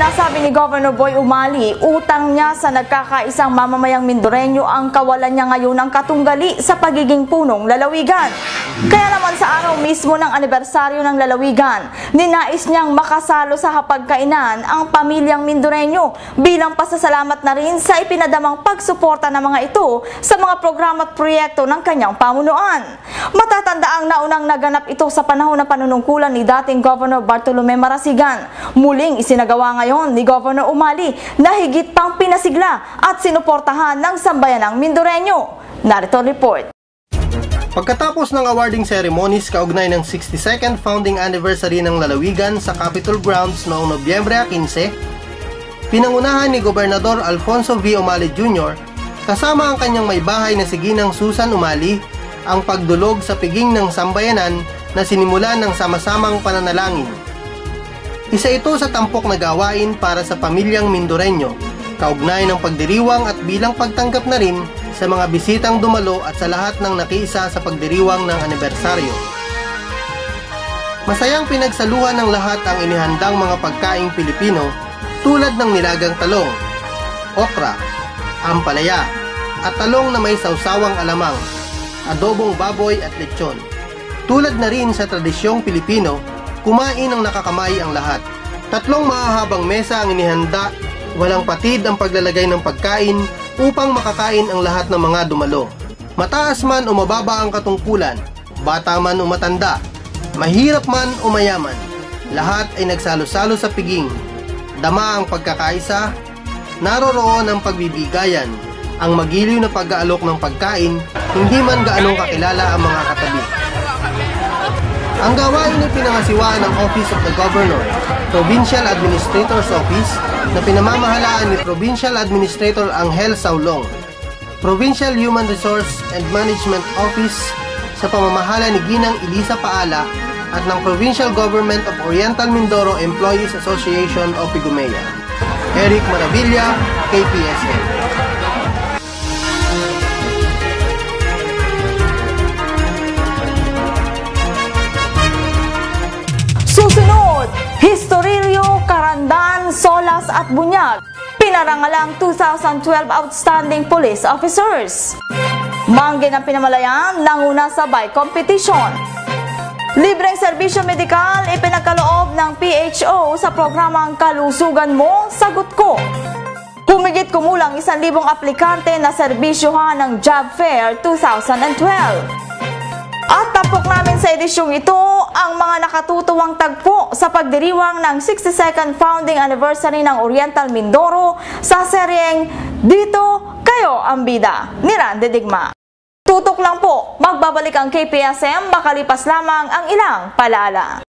Sinasabi ni Governor Boy Umali, utang niya sa nagkakaisang mamamayang Mindoreño ang kawalan niya ngayon ng katunggali sa pagiging punong lalawigan. Kaya naman sa araw mismo ng anibersaryo ng lalawigan, ninais niyang makasalo sa hapagkainan ang pamilyang Mindoreño bilang pasasalamat na rin sa ipinadamang pagsuporta ng mga ito sa mga programa at proyekto ng kanyang pamunuan. Matatandaang naunang naganap ito sa panahon ng panunungkulan ni dating Governor Bartolome Marasigan. Muling isinagawa ngayon ni Governor Umali na higit pang pinasigla at sinuportahan ng sambayanang Mindoreño. Narito ang report. Pagkatapos ng awarding ceremonies kaugnay ng 62nd founding anniversary ng lalawigan sa Capitol Grounds noong Nobyembre 15, pinangunahan ni Gobernador Alfonso V. Umali Jr. kasama ang kanyang may bahay na si Ginang Susan Umali ang pagdulog sa piging ng sambayanan na sinimulan ng sama-samang pananalangin. Isa ito sa tampok na gawain para sa pamilyang Mindoreño, kaugnay ng pagdiriwang at bilang pagtanggap na rin sa mga bisitang dumalo at sa lahat ng nakiisa sa pagdiriwang ng anibersaryo. Masayang pinagsaluhan ng lahat ang inihandang mga pagkaing Pilipino tulad ng nilagang talong, okra, ampalaya, at talong na may sawsawang alamang, adobong baboy at lechon. Tulad na rin sa tradisyong Pilipino, kumain ng nakakamay ang lahat. 3 mahahabang mesa ang inihanda, walang patid ang paglalagay ng pagkain upang makakain ang lahat ng mga dumalo. Mataas man o mababa ang katungkulan, bata man o matanda, mahirap man o mayaman, lahat ay nagsalo-salo sa piging. Dama ang pagkakaisa, naroroon ang pagbibigayan, ang magiliw na pag-aalok ng pagkain, hindi man gaanong kakilala ang mga katabi. Ang gawain ay pinangasiwaan ng Office of the Governor, Provincial Administrator's Office, na pinamamahalaan ni Provincial Administrator Angel Saulong, Provincial Human Resource and Management Office sa pamamahala ni Ginang Elisa Paala at ng Provincial Government of Oriental Mindoro Employees Association of Pigumea. Eric Maravilla, KPSN. Susunod, Historilyo, Carandan, Solas at Bunyag, pinarangalang 2012 Outstanding Police Officers. Mangge ng pinamalayan, nanguna sa bike competition. Libreng serbisyo medikal ipinagkaloob ng PHO sa programang Kalusugan Mo, Sagot Ko. Humigit kumulang 1,000 aplikante na serbisyohan ng Job Fair 2012. At tapok namin sa edisyong ito ang mga nakatutuwang tagpo sa pagdiriwang ng 62nd founding anniversary ng Oriental Mindoro sa seryeng Dito Kayo ang Bida ni Randy Digma. Tutok lang po, magbabalik ang KPSM makalipas lamang ang ilang palaala.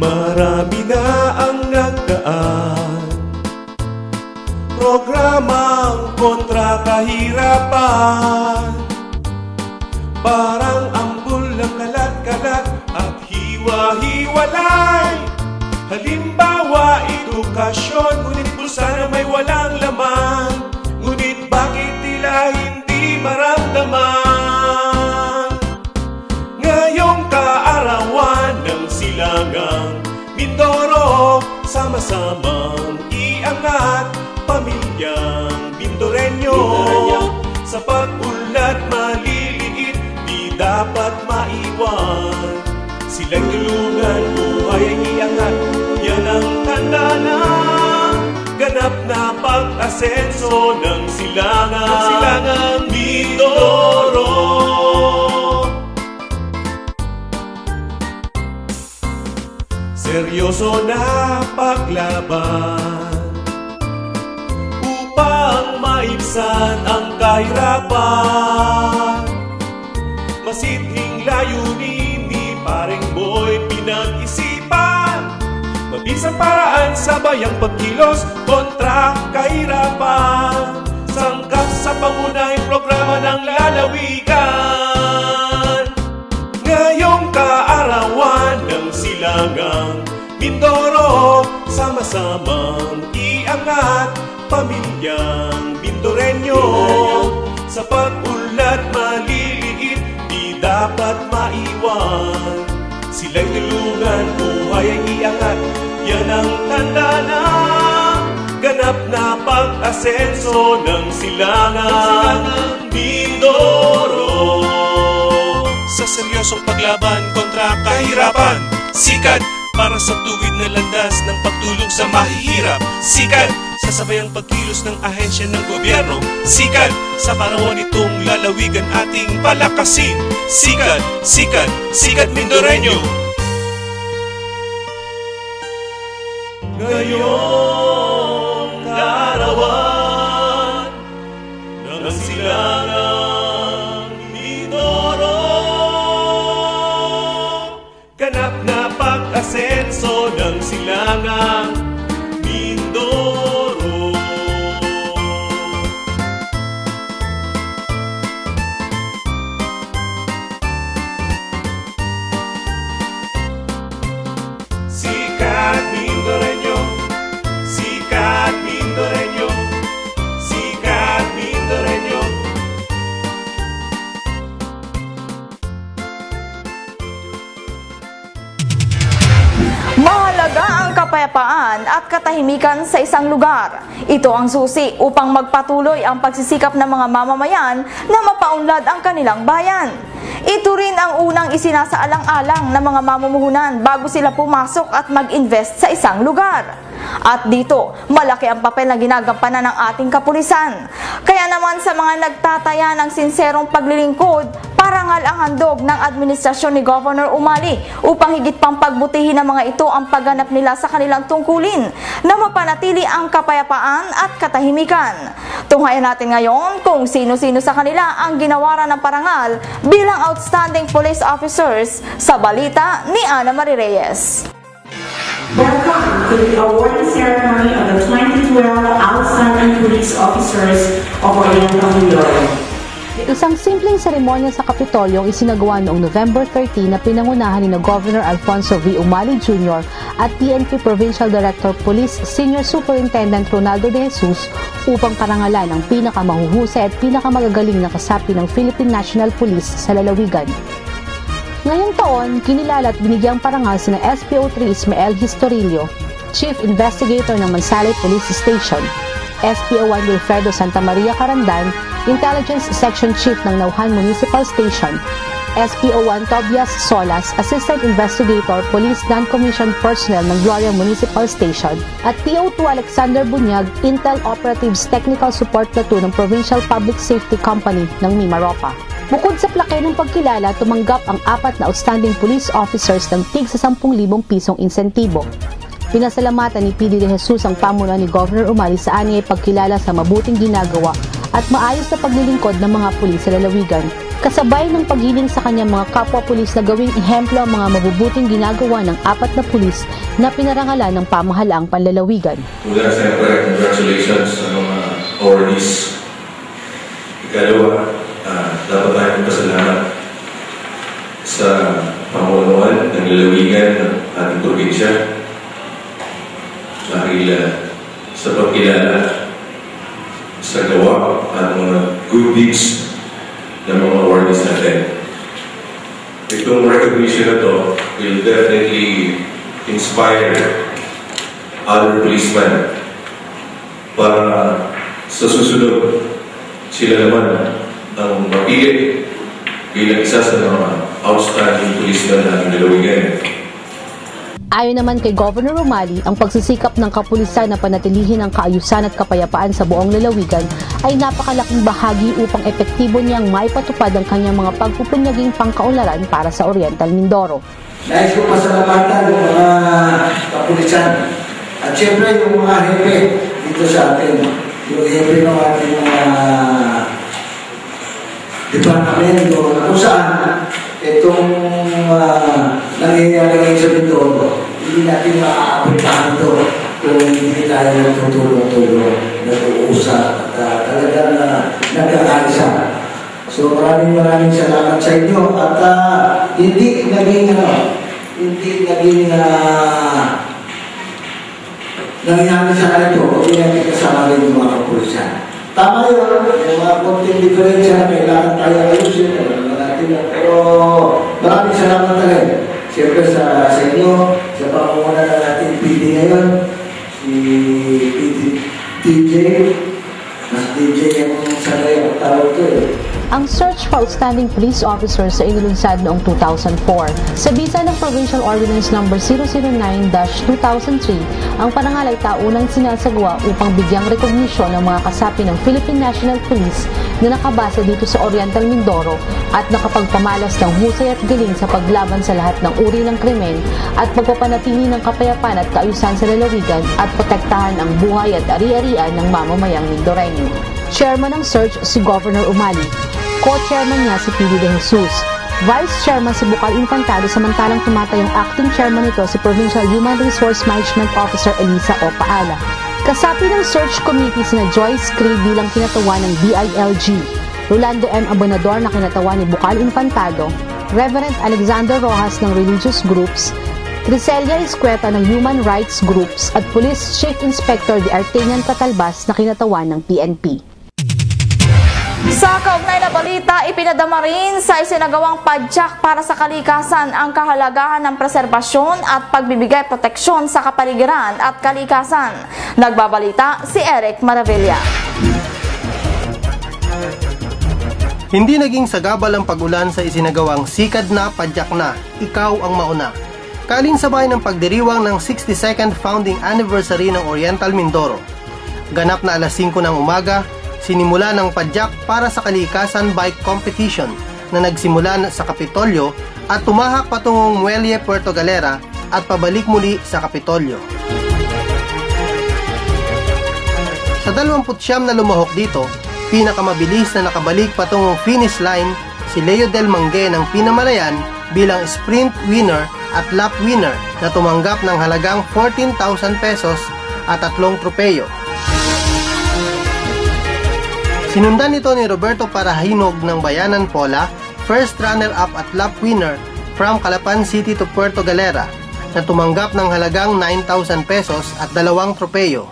Marami na ang nagdaan, programang kontra kahirapan. Parang ambul ng kalat-kalat at hiwa-hiwalay. Halimbawa, edukasyon, ngunit bulsa na may walang laman. Ngunit bakit tila hindi maramdaman? Ngayong kaarawan ng silangang Mindoro, sama-samang iangat pamilyang Mindoreño. Sa pag-unlad maliliit, di dapat maiwan. Silang tulungan, buhay ay iangat. Yan ang tanda ng ganap na pag-asenso ng silangang Mindoro. Seryoso na paglaban upang maibsan ang kahirapan. Masithing layunin ni Paring Boy pinag-isipan. Mabisang paraan sa bayang pagkilos kontra kahirapan. Sangkap sa pangunahing programa ng lalawigan. Ngayong kaarawan ng silangang Mindoro, sama-samang iangat pamilyang Mindoreño. sa pag-unlad maliliit, di dapat maiwan. Sila'y tulungan, buhay ay iangat, yan ang tanda na ganap na pag-asenso ng silangang Mindoro. Sa seryosong paglaban kontra kahirapan, sikat para sa tuwid na landas ng pagtulong sa mahihirap. Sikat sa sabayang pagkilos ng ahensya ng gobyerno. Sikat sa parawan itong lalawigan ating palakasin. Sikat, sikat, sikat Mindoreño. Ngayong kaarawan ng silangang Mindoro, ganap na pag-asenso ng silangang Mindoro. Sikat Mindoreño, sikat Mindoreño, sikat Mindoreño. Mahalaga ang kapayapaan at katahimikan sa isang lugar. Ito ang susi upang magpatuloy ang pagsisikap ng mga mamamayan na mapaunlad ang kanilang bayan. Ito rin ang unang isinasaalang-alang ng mga mamumuhunan bago sila pumasok at mag-invest sa isang lugar. At dito, malaki ang papel na ginagampanan ng ating kapulisan. Kaya naman sa mga nagtataya ng sinserong paglilingkod, parangal ang handog ng administrasyon ni Governor Umali upang higit pang pagbutihin ng mga ito ang pagganap nila sa kanilang tungkulin na mapanatili ang kapayapaan at katahimikan. Tunghayan natin ngayon kung sino-sino sa kanila ang ginawaran ng parangal bilang outstanding police officers sa balita ni Ana Marie Reyes. Welcome to the awarding ceremony of the 2012 Outstanding Police Officers of Oriental Mindoro. Isang simpleng seremonya sa Kapitolyo ang isinagawa noong November 13 na pinangunahan ni Governor Alfonso V. Umali Jr. at PNP Provincial Director Police Senior Superintendent Ronaldo de Jesus upang parangalan ang pinakamahuhusay at pinakamagagaling na kasapi ng Philippine National Police sa lalawigan. Ngayong taon, kinilala at binigyang parangal sina SPO3 Ismael Historilio, Chief Investigator ng Mansalay Police Station, SPO1 Wilfredo Santa Maria Carandan, Intelligence Section Chief ng Nauhan Municipal Station, SPO1 Tobias Solas, Assistant Investigator, Police Non-Commissioned Personnel ng Gloria Municipal Station, at PO2 Alexander Bunyag, Intel Operatives Technical Support Platoon ng Provincial Public Safety Company ng Mimaropa. Bukod sa plake ng pagkilala, tumanggap ang 4 na outstanding police officers ng tig sa 10,000 pisong insentibo. Pinasalamatan ni PD de Jesus ang pamunuan ni Governor Umali sa aniyay pagkilala sa mabuting ginagawa at maayos na paglilingkod ng mga pulis sa lalawigan, kasabay ng paggiling sa kanyang mga kapwa-pulis na gawing ehemplo ang mga mabubuting ginagawa ng 4 na pulis na pinarangalan ng pamahalaang panlalawigan. Una, siyempre, congratulations sa mga awardees. Ikalawa, dapat tayo magpasalamat sa pamunuan ng lalawigan ng ating probinsya dahil sa pagkilala sa gawa at mga good deeds ng mga awardees natin. Itong recognition na to will definitely inspire other policemen para sa susunod sila naman ang mapili bilang isa sa mga outstanding policemen ng ating lalawigan. Ayon naman kay Governor Umali, ang pagsisikap ng kapulisan na panatilihin ang kaayusan at kapayapaan sa buong lalawigan ay napakalaking bahagi upang epektibo niyang maipatupad ang kanyang mga pagpupunyaging pangkaunlaran para sa Oriental Mindoro. Nais ko pasalamatan yung mga kapulisan at siyempre yung mga hepe dito sa atin, yung hepe ng ating mga departamento na kung saan itong nangyayari ngayon sa Mindoro, hindi natin maaapitahan ito kung hindi tayo tutulong-tulong, nag-uusap at talagang nagkakaisa. So maraming salamat sa inyo at hindi naging nangyayari sa kanito, hindi natin kasama rin yung mga kapulisan. tama yun, may mga konting diferensya na kailangan tayo ayusin, pero maraming salamat talaga. Siyempre sa inyo, sa pangunguna ng ating PD ngayon, si DJ yung sanay ang tawag ko eh. Ang search for outstanding police officers sa inilunsad noong 2004. Sa bisa ng Provincial Ordinance No. 009-2003, ang parangal ay taunang sinasagawa upang bigyang rekognisyon ng mga kasapi ng Philippine National Police na nakabase dito sa Oriental Mindoro at nakapagpamalas ng husay at galing sa paglaban sa lahat ng uri ng krimen at pagpapanatili ng kapayapaan at kaayusan sa lalawigan at protektahan ang buhay at ari-arian ng mamamayang Mindoreño. Chairman ng search si Governor Umali. Co-chairman niya si P.D. De Jesus. Vice Chairman si Bukal Infantado samantalang tumatayong acting chairman nito si Provincial Human Resource Management Officer Elisa O. Paala. Kasapi ng search committee sina Joyce Cree bilang kinatawan ng DILG, Rolando M. Abonador na kinatawan ni Bukal Infantado, Reverend Alexander Rojas ng Religious Groups, Criselia Escueta ng Human Rights Groups at Police Chief Inspector de Artenian Catalbas na kinatawan ng PNP. Sa kaugnay na balita, ipinadama rin sa isinagawang padyak para sa kalikasan ang kahalagahan ng preserbasyon at pagbibigay proteksyon sa kapaligiran at kalikasan. Nagbabalita si Eric Maravilla. Hindi naging sagabal ang pag-ulan sa isinagawang sikad na padyak na Ikaw ang Mauna. Kalinsabay ng pagdiriwang ng 62nd founding anniversary ng Oriental Mindoro. Ganap na alas 5 ng umaga, sinimula ng padyak para sa kalikasan bike competition na nagsimula sa Kapitolyo at tumahak patungong Muelle Puerto Galera at pabalik muli sa Kapitolyo. Sa 29 na lumahok dito, pinakamabilis na nakabalik patungong finish line si Leo Del Mangue ng Pinamalayan bilang sprint winner at lap winner na tumanggap ng halagang 14,000 pesos at 3 tropeyo. Sinundan nito ni Roberto Parahinog ng Bayanan Pola, first runner-up at lap winner from Calapan City to Puerto Galera, na tumanggap ng halagang 9,000 pesos at 2 tropeyo.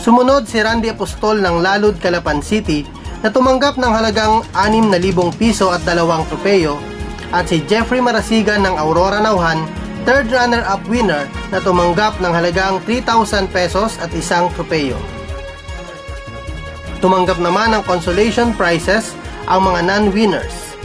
Sumunod si Randy Apostol ng Lalud, Calapan City, na tumanggap ng halagang 6,000 piso at 2 tropeyo, at si Jeffrey Marasigan ng Aurora Nauhan, third runner-up winner, na tumanggap ng halagang 3,000 pesos at 1 tropeyo. Tumanggap naman ng consolation prizes ang mga non-winners.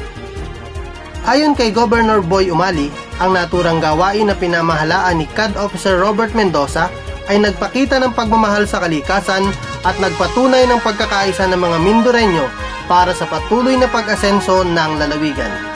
Ayon kay Governor Boy Umali, ang naturang gawain na pinamahalaan ni CAD Officer Robert Mendoza ay nagpakita ng pagmamahal sa kalikasan at nagpatunay ng pagkakaisa ng mga Mindoreño para sa patuloy na pag-asenso ng lalawigan.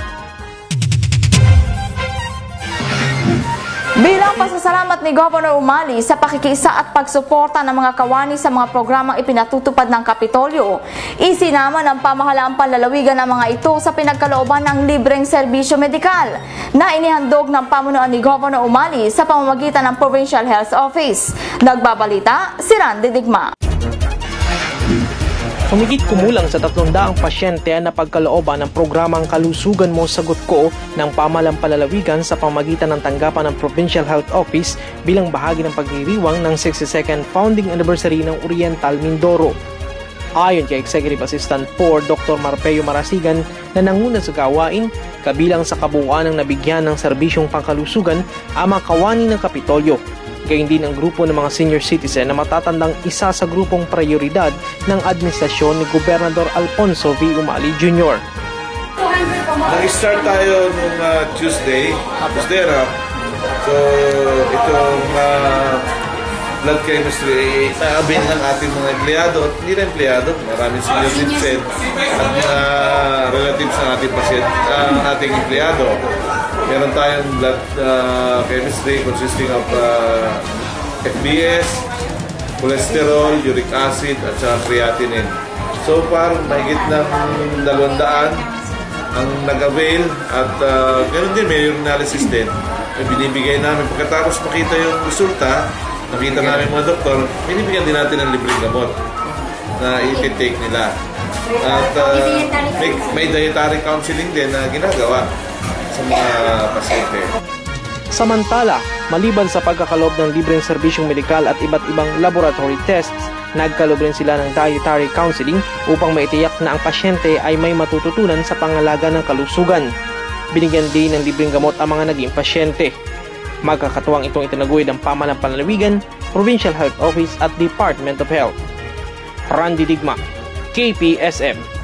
Bilang pasasalamat ni Governor Umali sa pakikiisa at pagsuporta ng mga kawani sa mga programang ipinatutupad ng Kapitolyo, isinama ng pamahalaang panlalawigan ang mga ito sa pinagkalooban ng libreng serbisyo medikal na inihandog ng pamunuan ni Governor Umali sa pamamagitan ng Provincial Health Office. Nagbabalita si Randy Digma. Humigit kumulang sa 300 pasyente na pagkalooban ng programang Kalusugan Mo Sagot Ko ng pamahalang palalawigan sa pamamagitan ng tanggapan ng Provincial Health Office bilang bahagi ng pagdiriwang ng 62nd founding anniversary ng Oriental Mindoro. Ayon kay Executive Assistant 4 Dr. Marpeo Marasigan na nanguna sa gawain, kabilang sa kabuuan ng nabigyan ng serbisyong pangkalusugan ang mga kawani ng Kapitolyo. Gayun din ang grupo ng mga senior citizen na matatandang isa sa grupong prioridad ng administrasyon ni Gobernador Alfonso V. Umali Jr. Nag-start tayo nung Tuesday. So, itong blood chemistry na-avail ng ating mga empleyado at hindi na empleyado. Maraming senior citizen at mga relatives ng ating pasyente, ating empleyado. Meron tayong blood chemistry consisting of FBS, cholesterol, uric acid, at saka creatinine. So far, mahigit ng 200 ang nag-avail at ganoon din, may urinalysis din. Binibigay namin. Pagkatapos makita yung resulta, nakita namin mga doktor, binibigyan din natin ng libreng gamot na i-take nila. At may dietary counseling din na ginagawa sa mga pasyente. Samantala, maliban sa pagkakaloob ng libreng serbisyong medikal at iba't ibang laboratory tests, nagkaloob rin sila ng dietary counseling upang maitiyak na ang pasyente ay may matututunan sa pangalaga ng kalusugan. Binigyan din ng libreng gamot ang mga naging pasyente. Magkakatuwang itong itinaguyod ng Pamahalang Panlalawigan, Provincial Health Office at Department of Health. Randy Digma, KPSM.